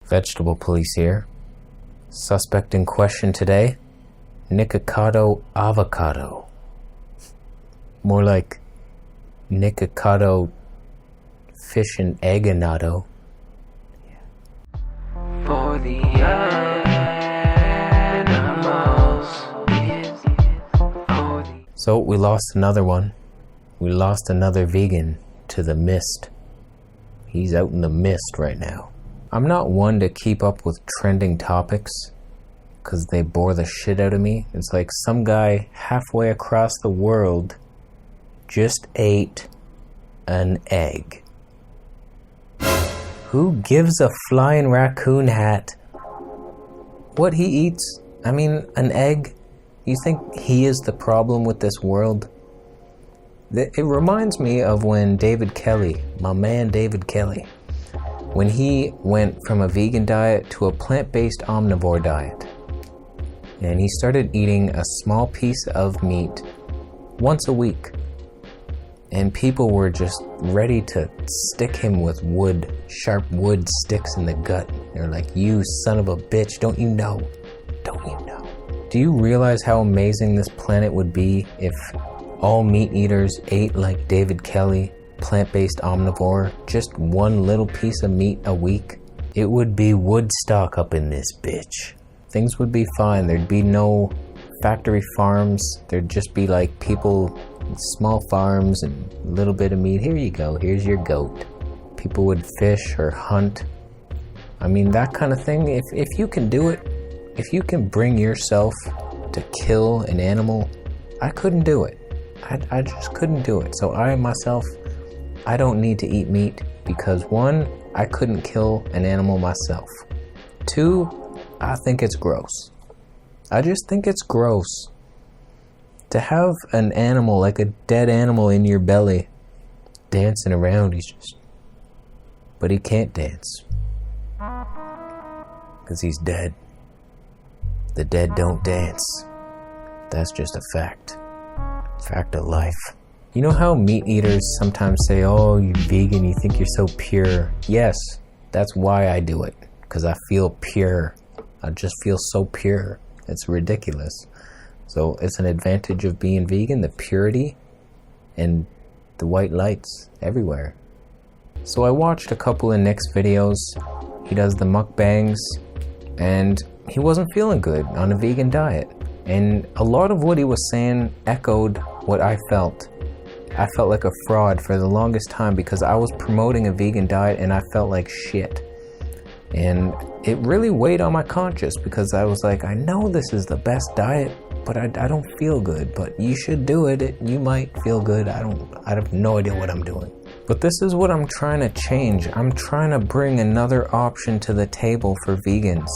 Vegetable police here. Suspect in question today, Nikocado Avocado. More like Nikocado fish and egganado. For the animals. So we lost another one. We lost another vegan to the mist. He's out in the mist right now. I'm not one to keep up with trending topics because they bore the shit out of me. It's like some guy halfway across the world just ate an egg. Who gives a flying raccoon hat what he eats? I mean, an egg? You think he is the problem with this world? It reminds me of when David Kelly, my man David Kelly, when he went from a vegan diet to a plant-based omnivore diet. And he started eating a small piece of meat once a week. And people were just ready to stick him with sharp wood sticks in the gut. They're like, you son of a bitch, don't you know? Don't you know? Do you realize how amazing this planet would be if all meat eaters ate like David Kelly, plant-based omnivore, just one little piece of meat a week? It would be Woodstock up in this bitch. Things would be fine. There'd be no factory farms. There'd just be like people, small farms and a little bit of meat. Here you go. Here's your goat. People would fish or hunt. I mean, that kind of thing. If you can do it, if you can bring yourself to kill an animal, I couldn't do it. I just couldn't do it. So I don't need to eat meat because 1, I couldn't kill an animal myself. 2, I think it's gross. I just think it's gross to have an animal, like a dead animal in your belly, dancing around. But he can't dance because he's dead. The dead don't dance. That's just a fact. Fact of life. You know how meat eaters sometimes say, oh, you're vegan, you think you're so pure. Yes, that's why I do it. Because I feel pure. I just feel so pure. It's ridiculous. So it's an advantage of being vegan, the purity and the white lights everywhere. So I watched a couple of Nick's videos. He does the mukbangs and he wasn't feeling good on a vegan diet. And a lot of what he was saying echoed what I felt. I felt like a fraud for the longest time because I was promoting a vegan diet and I felt like shit. And it really weighed on my conscience because I was like, I know this is the best diet, but I don't feel good. But you should do it. You might feel good. I have no idea what I'm doing. But this is what I'm trying to change. I'm trying to bring another option to the table for vegans.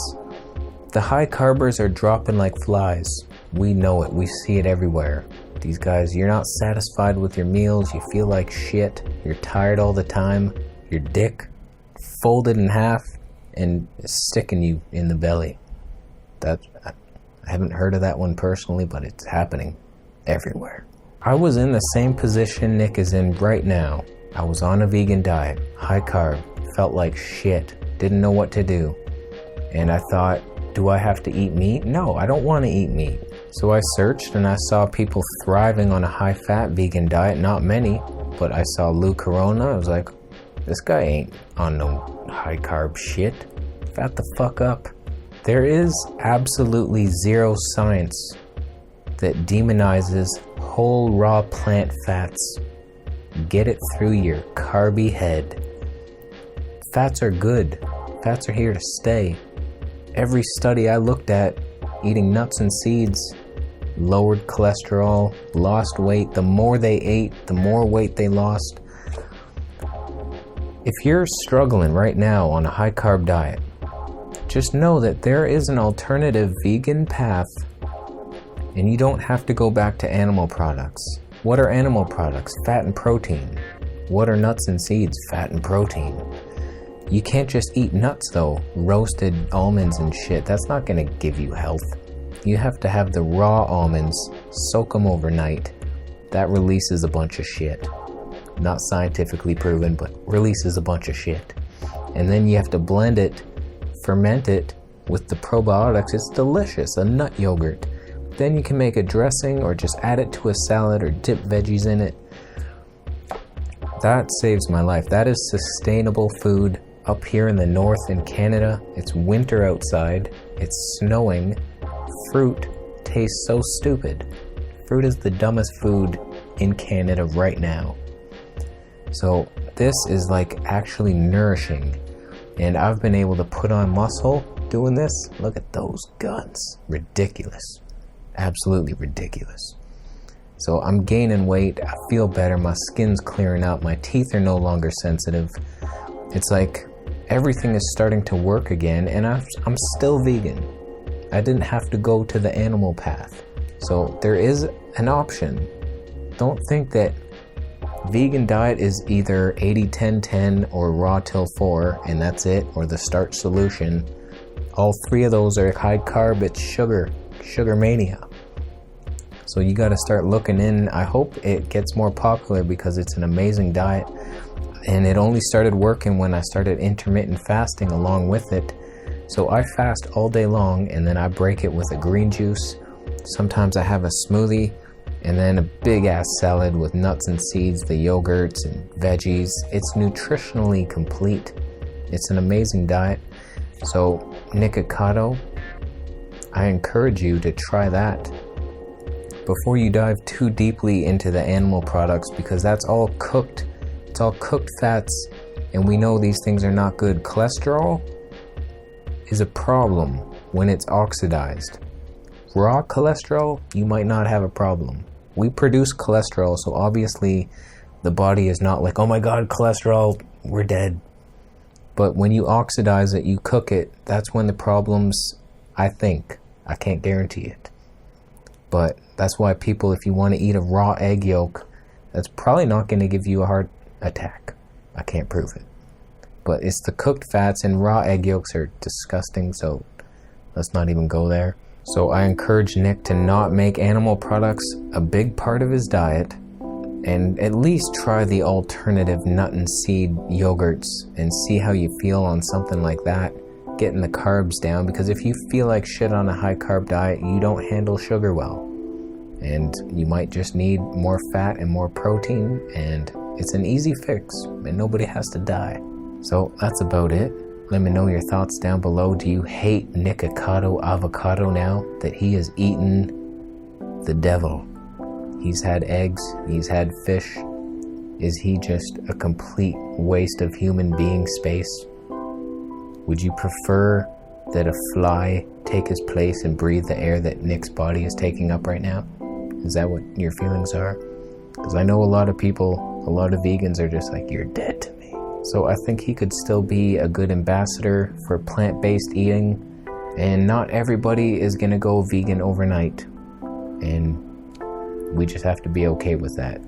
The high carbers are dropping like flies. We know it. We see it everywhere. These guys, you're not satisfied with your meals. You feel like shit. You're tired all the time. Your dick folded in half and sticking you in the belly. I haven't heard of that one personally, but it's happening everywhere. I was in the same position Nick is in right now. I was on a vegan diet, high carb, felt like shit, didn't know what to do. And I thought, do I have to eat meat? No, I don't want to eat meat. So I searched and I saw people thriving on a high-fat vegan diet. Not many, but I saw Lou Corona. I was like, this guy ain't on no high-carb shit. Fat the fuck up. There is absolutely zero science that demonizes whole raw plant fats. Get it through your carby head. Fats are good. Fats are here to stay. Every study I looked at, eating nuts and seeds, lowered cholesterol, lost weight. The more they ate, the more weight they lost. If you're struggling right now on a high carb diet, just know that there is an alternative vegan path and you don't have to go back to animal products. What are animal products? Fat and protein. What are nuts and seeds? Fat and protein. You can't just eat nuts though, roasted almonds and shit. That's not gonna give you health. You have to have the raw almonds, soak them overnight. That releases a bunch of shit. Not scientifically proven, but releases a bunch of shit. And then you have to blend it ferment it with the probiotics. It's delicious, a nut yogurt. Then you can make a dressing or just add it to a salad or dip veggies in it. That saves my life. That is sustainable food. Up here in the north in Canada, it's winter outside, it's snowing. Fruit tastes so stupid. Fruit is the dumbest food in Canada right now. So this is like actually nourishing. And I've been able to put on muscle doing this. Look at those guns. Ridiculous. Absolutely ridiculous. So I'm gaining weight. I feel better. My skin's clearing up. My teeth are no longer sensitive. It's like everything is starting to work again, and I'm still vegan. I didn't have to go to the animal path. So there is an option. Don't think that vegan diet is either 80-10-10 or raw till 4 and that's it, or the starch solution. All three of those are high carb. It's sugar mania. So you got to start looking in. I hope it gets more popular because it's an amazing diet. And it only started working when I started intermittent fasting along with it. So I fast all day long and then I break it with a green juice. Sometimes I have a smoothie and then a big ass salad with nuts and seeds, the yogurts and veggies. It's nutritionally complete. It's an amazing diet. So Nikocado, I encourage you to try that before you dive too deeply into the animal products, because that's all cooked. It's all cooked fats, and we know these things are not good. Cholesterol is a problem when it's oxidized. Raw cholesterol, you might not have a problem. We produce cholesterol, so obviously the body is not like, oh my god, cholesterol, we're dead. But when you oxidize it, you cook it, that's when the problems, I think. I can't guarantee it. But that's why people, if you want to eat a raw egg yolk, that's probably not going to give you a heart attack. I can't prove it. But it's the cooked fats, and raw egg yolks are disgusting, so let's not even go there. So I encourage Nick to not make animal products a big part of his diet, and at least try the alternative nut and seed yogurts and see how you feel on something like that. Getting the carbs down, because if you feel like shit on a high carb diet, you don't handle sugar well, and you might just need more fat and more protein, and it's an easy fix and nobody has to die. So that's about it. Let me know your thoughts down below. Do you hate Nikocado Avocado now that he has eaten the devil? He's had eggs, he's had fish. Is he just a complete waste of human being space? Would you prefer that a fly take his place and breathe the air that Nick's body is taking up right now? Is that what your feelings are? Because I know a lot of people, a lot of vegans are just like, you're dead to me. So I think he could still be a good ambassador for plant-based eating, and not everybody is gonna go vegan overnight, and we just have to be okay with that.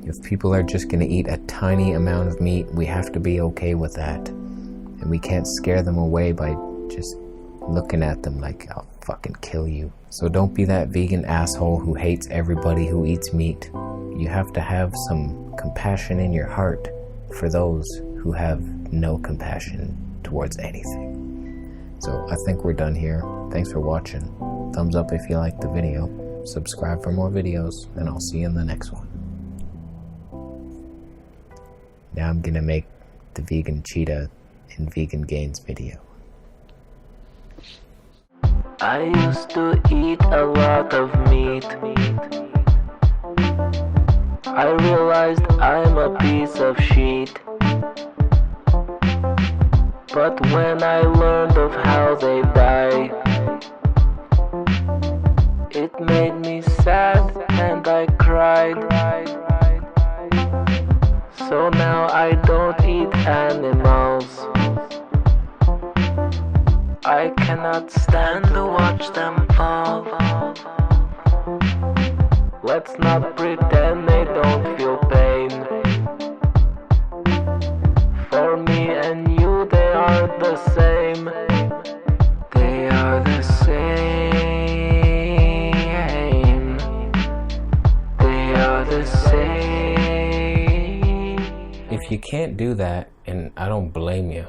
If people are just gonna eat a tiny amount of meat, we have to be okay with that. And we can't scare them away by just looking at them like, I'll fucking kill you. So don't be that vegan asshole who hates everybody who eats meat. You have to have some compassion in your heart for those who have no compassion towards anything. So I think we're done here. Thanks for watching. Thumbs up if you liked the video. Subscribe for more videos, and I'll see you in the next one. Now I'm gonna make the vegan cheetah in Vegan Gains video. I used to eat a lot of meat. I realized I'm a piece of shit. But when I learned of how they die, it made me sad and I cried. So now I don't eat animals. I cannot stand to watch them fall. Let's not pretend they don't feel pain. For me and you, they are the same. They are the same. They are the same. If you can't do that, and I don't blame you,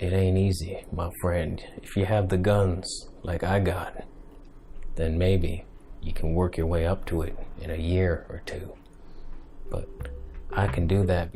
it ain't easy, my friend. If you have the guns like I got, then maybe you can work your way up to it in a year or two. But I can do that